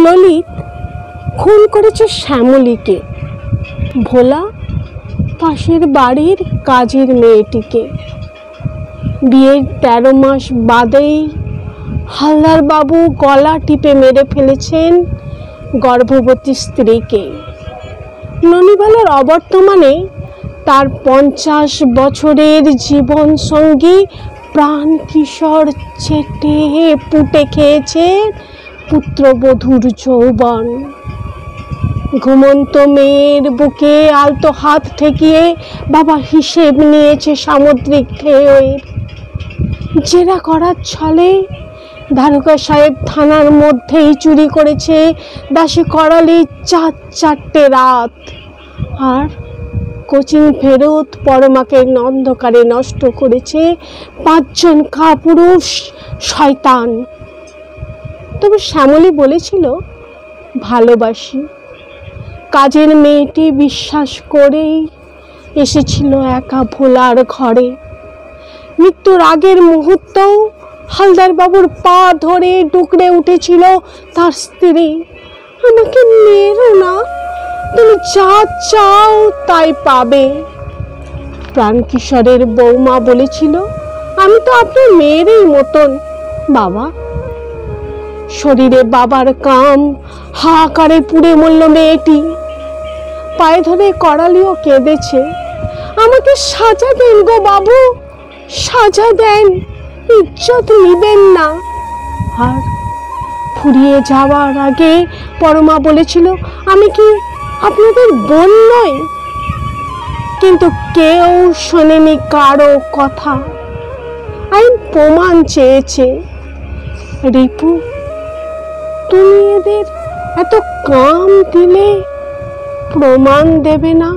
ললিত খুন করেছে শ্যামলীকে, ভোলা পাশের বাড়ির কাজের মেয়েটিকে। বিয়ের 13 মাস বাদেই হালদার বাবু গলা টিপে মেরে ফেলেছেন গর্ভবতী স্ত্রীকে। ননিবালার অবর্তমানে তার 50 বছরের জীবন সঙ্গী প্রাণ কিশোর চেটে পুঁটে খেয়েছে পুত্রবধূর যৌবন। ঘুমন্ত মেয়ের বুকে আলতো হাত ঠেকিয়ে বাবা হিসেব নিয়েছে সামুদ্রিক ঢেউয়ের। জেরা করার ছলে দারোগা সাহেব থানার মধ্যেই চুরি করেছে দাসী করালি 4 রাত। আর কোচিং ফেরত পরমাকে অন্ধকারে নষ্ট করেছে 5 জন কাপুরুষ শয়তান। তবে শ্যামলী বলেছিল ভালোবাসি। কাজের মেয়েটি বিশ্বাস করেই এসেছিল একা ভোলার ঘরে। মৃত্যুর আগের মুহূর্তেও হালদার বাবুর পা ধরে ডুকরে উঠেছিল তার স্ত্রী, আমাকে মেরো না, তুমি যা চাও তাই পাবে। প্রাণকিশোরের বৌমা বলেছিল, আমি তো আপনার মেয়েরই মতন বাবা। শরীরে বাবার কাম হাহাকারে পুড়ে মরল মেয়েটি। পায়ে ধরে করালিও কেঁদেছে, আমাকে সাজা দেন গো বাবু, সাজা দেন, ইজ্জত নিবেন না। আর ফুরিয়ে যাওয়ার আগে পরমা বলেছিল, আমি কি আপনাদের বোন নই? কিন্তু কেউ শোনেনি কারো কথা। আইন প্রমাণ চেয়েছে। রিপু, তুমি এদের এত কাম দিলে প্রমাণ দেবে না?